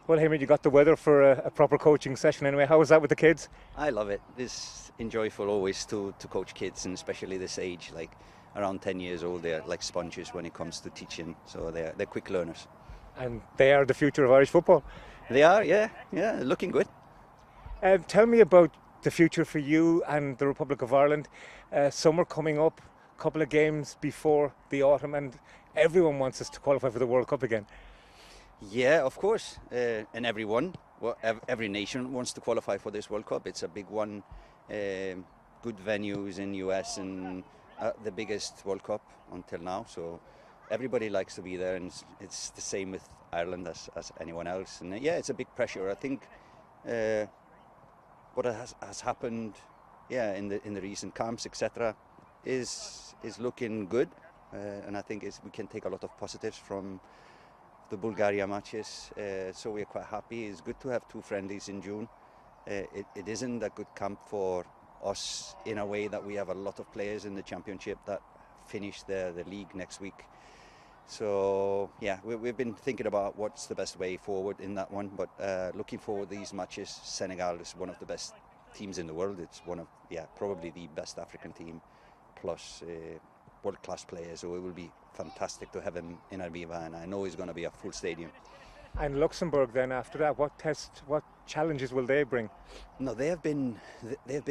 Well, Heimir, you got the weather for a proper coaching session anyway. How was that with the kids? I love it. It's enjoyable always to coach kids, and especially this age, like around 10 years old, they're like sponges when it comes to teaching. So they're quick learners. And they are the future of Irish football. They are, yeah, looking good. Tell me about the future for you and the Republic of Ireland. Summer coming up, a couple of games before the autumn, and everyone wants us to qualify for the World Cup again. Yeah, of course, and everyone, every nation wants to qualify for this World Cup. It's a big one, good venues in US, and the biggest World Cup until now. So everybody likes to be there, and it's the same with Ireland as anyone else. And yeah, it's a big pressure. I think what has happened, in the recent camps, etc., is looking good, and I think we can take a lot of positives from the Bulgaria matches, so we're quite happy. It's good to have two friendlies in June. It isn't a good camp for us in a way that we have a lot of players in the championship that finish the league next week. So yeah, we've been thinking about what's the best way forward in that one, but looking forward to these matches. Senegal is one of the best teams in the world. It's one of, probably the best African team, plus world-class players, so it will be fantastic to have him in Aviva, and I know it's going to be a full stadium. And Luxembourg then after that, what challenges will they bring? No, they have been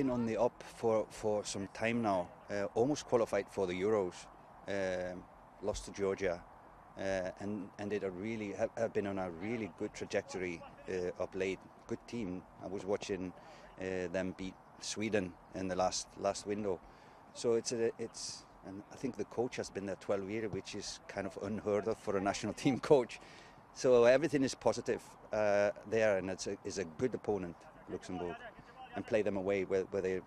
on the up for some time now, almost qualified for the Euros, lost to Georgia, and it have been on a really good trajectory of late. Good team. I was watching them beat Sweden in the last window, so it's and I think the coach has been there 12 years, which is kind of unheard of for a national team coach. So everything is positive there, and it's a good opponent, Luxembourg, and play them away where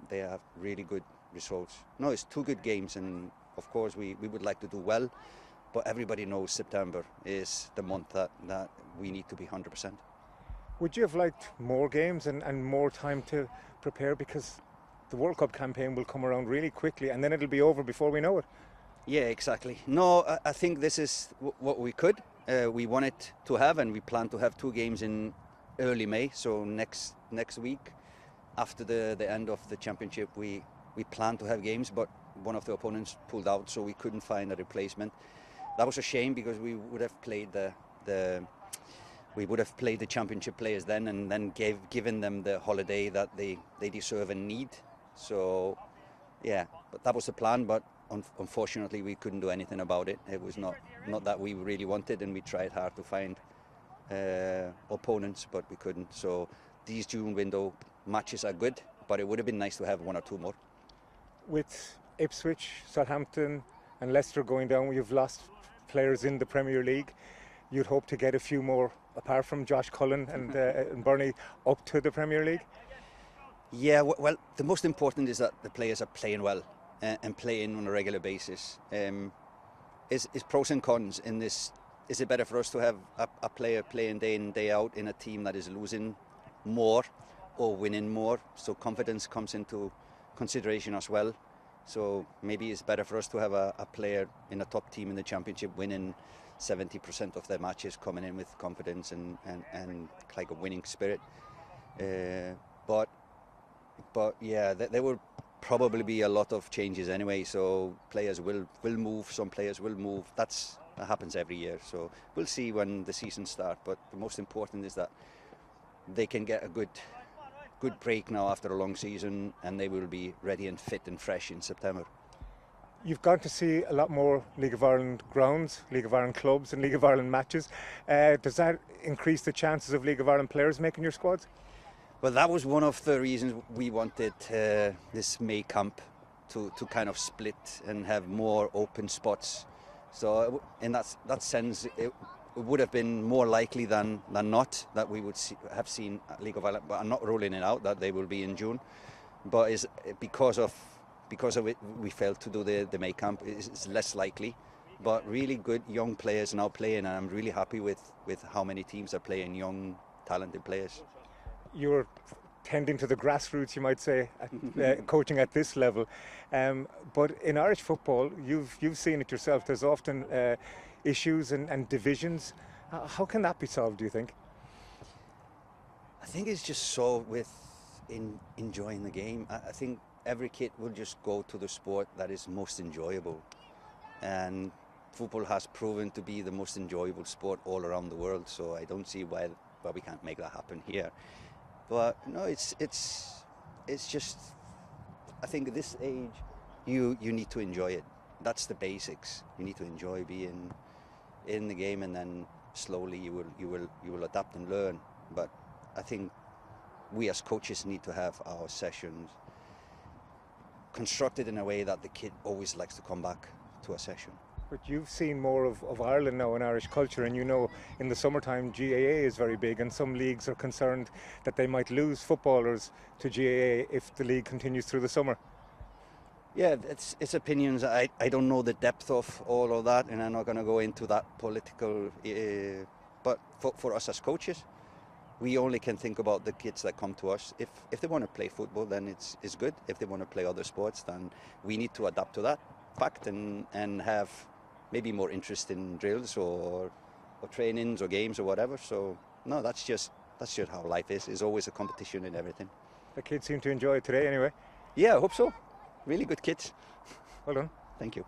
they have really good results. No, it's two good games, and of course we would like to do well, but everybody knows September is the month that we need to be 100%. Would you have liked more games and more time to prepare, because the World Cup campaign will come around really quickly and then it'll be over before we know it? Yeah, exactly. No, I think this is what we could. We wanted to have, and we plan to have two games in early May, so next week after the end of the championship we plan to have games, but one of the opponents pulled out, so we couldn't find a replacement. That was a shame, because we would have played the championship players then, and then given them the holiday that they deserve and need. So yeah, but that was the plan, but unfortunately we couldn't do anything about it. It was not that we really wanted, and we tried hard to find opponents, but we couldn't. So these June window matches are good, but it would have been nice to have one or two more. With Ipswich, Southampton and Leicester going down, you've lost players in the Premier League. You'd hope to get a few more, apart from Josh Cullen and Burnley, up to the Premier League? Yeah, well, the most important is that the players are playing well and playing on a regular basis. Is pros and cons in this. Is it better for us to have a player playing day in, day out in a team that is losing more or winning more? So confidence comes into consideration as well. So maybe it's better for us to have a player in a top team in the championship winning 70% of their matches, coming in with confidence and like a winning spirit. But yeah, there will probably be a lot of changes anyway. So players will move. Some players will move. That happens every year. So we'll see when the season starts. But the most important is that they can get a good break now after a long season, and they will be ready and fit and fresh in September. You've gone to see a lot more League of Ireland grounds, League of Ireland clubs and League of Ireland matches. Does that increase the chances of League of Ireland players making your squads? Well, that was one of the reasons we wanted this May camp to kind of split and have more open spots. So in that sense, it would have been more likely than not that we would have seen League of Ireland. But I'm not ruling it out that they will be in June. But it's because of it, we failed to do the May camp. It's less likely. But really good young players now playing, and I'm really happy with how many teams are playing young, talented players. You're tending to the grassroots, you might say, coaching at this level. But in Irish football, you've seen it yourself. There's often issues and divisions. How can that be solved, do you think? I think it's just so with enjoying the game. I think every kid will just go to the sport that is most enjoyable, and football has proven to be the most enjoyable sport all around the world. So I don't see why we can't make that happen here. But no, it's just, I think at this age you need to enjoy it. That's the basics. You need to enjoy being in the game, and then slowly you will adapt and learn. But I think we as coaches need to have our sessions constructed in a way that the kid always likes to come back to a session. But you've seen more of Ireland now and Irish culture, and you know in the summertime GAA is very big, and some leagues are concerned that they might lose footballers to GAA if the league continues through the summer. Yeah, it's opinions. I don't know the depth of all of that, and I'm not going to go into that political. But for us as coaches, we only can think about the kids that come to us. If they want to play football, then it's good. If they want to play other sports, then we need to adapt to that fact and have maybe more interest in drills or trainings or games or whatever. So no, that's just how life is. There's always a competition in everything. The kids seem to enjoy it today anyway. Yeah, I hope so. Really good kids. Well done. Thank you.